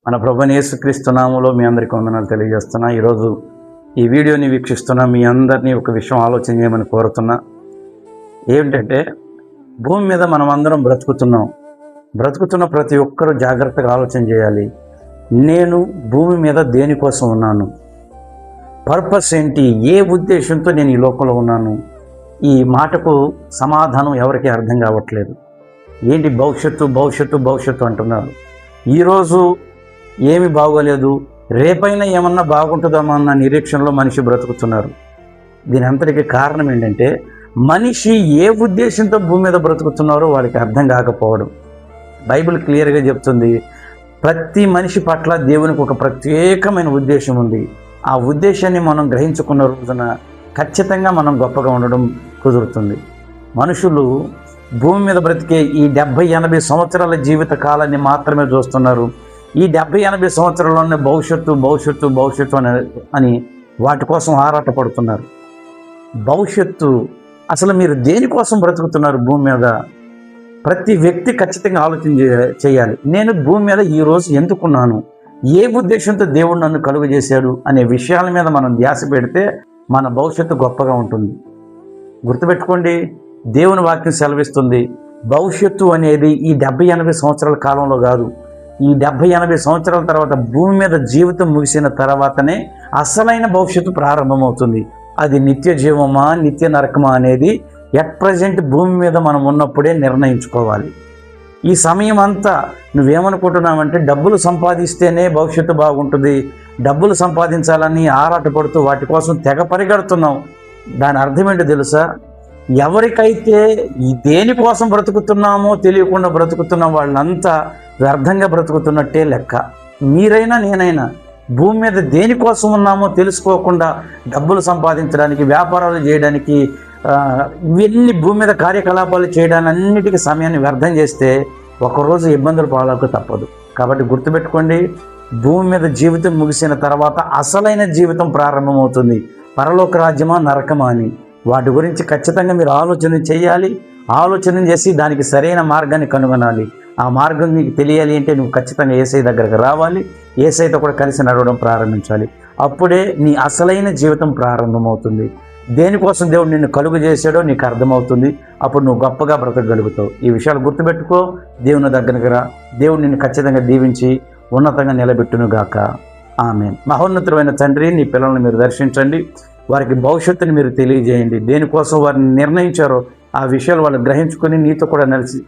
మన ప్రభువైన యేసుక్రీస్తు నామములో మీ అందరికీ వందనాలు తెలియజేస్తున్నా. ఈరోజు ఈ వీడియోని వీక్షిస్తున్న మీ అందరినీ ఒక విషయం ఆలోచన చేయమని కోరుతున్నా. ఏమిటంటే, భూమి మీద మనం అందరం బ్రతుకుతున్న ప్రతి ఒక్కరూ జాగ్రత్తగా ఆలోచన చేయాలి. నేను భూమి మీద దేనికోసం ఉన్నాను? పర్పస్ ఏంటి? ఏ ఉద్దేశంతో నేను ఈ లోకంలో ఉన్నాను? ఈ మాటకు సమాధానం ఎవరికీ అర్థం కావట్లేదు. ఏంటి భవిష్యత్తు అంటున్నారు. ఈరోజు ఏమి బాగోలేదు, రేపైనా ఏమన్నా బాగుంటుందామా అన్న నిరీక్షణలో మనిషి బ్రతుకుతున్నారు. దీని అంతటికి కారణం ఏంటంటే, మనిషి ఏ ఉద్దేశంతో భూమి మీద బ్రతుకుతున్నారో వారికి అర్థం కాకపోవడం. బైబిల్ క్లియర్గా చెప్తుంది, ప్రతి మనిషి పట్ల దేవునికి ఒక ప్రత్యేకమైన ఉద్దేశం ఉంది. ఆ ఉద్దేశాన్ని మనం గ్రహించుకున్న రోజున ఖచ్చితంగా మనం గొప్పగా ఉండడం కుదురుతుంది. మనుషులు భూమి మీద బ్రతికే ఈ 70-80 సంవత్సరాల జీవిత కాలాన్ని మాత్రమే చూస్తున్నారు. ఈ 70-80 సంవత్సరాల్లోనే భవిష్యత్తు అని వాటి కోసం ఆరాటపడుతున్నారు. భవిష్యత్తు అసలు మీరు దేనికోసం బ్రతుకుతున్నారు? భూమి మీద ప్రతి వ్యక్తి ఖచ్చితంగా ఆలోచన చేయాలి. నేను భూమి మీద ఈరోజు ఎందుకున్నాను? ఏ ఉద్దేశంతో దేవుడు నన్ను కలుగు చేశాడు అనే విషయాల మీద మనం ధ్యాస పెడితే మన భవిష్యత్తు గొప్పగా ఉంటుంది. గుర్తుపెట్టుకోండి, దేవుని వాక్యం సెలవిస్తుంది, భవిష్యత్తు అనేది ఈ 70-80 సంవత్సరాల కాలంలో కాదు. ఈ 70-80 సంవత్సరాల తర్వాత భూమి మీద జీవితం ముగిసిన తర్వాతనే అసలైన భవిష్యత్తు ప్రారంభమవుతుంది. అది నిత్య జీవమా నిత్య నరకమా అనేది ఎట్ ప్రజెంట్ భూమి మీద మనం ఉన్నప్పుడే నిర్ణయించుకోవాలి. ఈ సమయం అంతా నువ్వేమనుకుంటున్నావంటే, డబ్బులు సంపాదిస్తేనే భవిష్యత్తు బాగుంటుంది, డబ్బులు సంపాదించాలని ఆరాటపడుతూ వాటి కోసం తెగ పరిగెడుతున్నావు. దాని అర్థం ఏంటో తెలుసా? ఎవరికైతే దేనికోసం బ్రతుకుతున్నామో తెలియకుండా బ్రతుకుతున్న వాళ్ళంతా వ్యర్థంగా బ్రతుకుతున్నట్టే లెక్క. మీరైనా నేనైనా భూమి మీద దేనికోసం ఉన్నామో తెలుసుకోకుండా డబ్బులు సంపాదించడానికి, వ్యాపారాలు చేయడానికి, ఇవన్నీ భూమి మీద కార్యకలాపాలు చేయడానికి అన్నిటికీ సమయాన్ని వ్యర్థం చేస్తే ఒకరోజు ఇబ్బందులు పాలకు తప్పదు. కాబట్టి గుర్తుపెట్టుకోండి, భూమి మీద జీవితం ముగిసిన తర్వాత అసలైన జీవితం ప్రారంభమవుతుంది. పరలోక రాజ్యమా నరకమా అని వాటి గురించి ఖచ్చితంగా మీరు ఆలోచన చేయాలి. ఆలోచన చేసి దానికి సరైన మార్గాన్ని కనుగొనాలి. ఆ మార్గం నీకు తెలియాలి అంటే నువ్వు ఖచ్చితంగా యేసయ్య దగ్గరకు రావాలి. యేసయ్యతో కూడా కలిసి నడవడం ప్రారంభించాలి. అప్పుడే నీ అసలైన జీవితం ప్రారంభమవుతుంది. దేనికోసం దేవుడు నిన్ను కలుగు చేశాడో నీకు అర్థమవుతుంది. అప్పుడు నువ్వు గొప్పగా బ్రతకగలుగుతావు. ఈ విషయాలు గుర్తుపెట్టుకో, దేవుని దగ్గరకు రా. దేవుడు నిన్ను ఖచ్చితంగా దీవించి ఉన్నతంగా నిలబెట్టునుగాక. ఆమేన్. మహోన్నతమైన తండ్రి, నీ పిల్లల్ని మీరు దర్శించండి. వారికి భవిష్యత్తుని మీరు తెలియజేయండి. దేనికోసం వారిని నిర్ణయించారో ఆ విషయాలు వాళ్ళు గ్రహించుకొని నీతో కూడా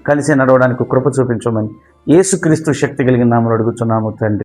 కలిసి నడవడానికి కృప చూపించమని యేసుక్రీస్తు శక్తి కలిగిన నామములో అడుగుతున్నాము తండ్రి.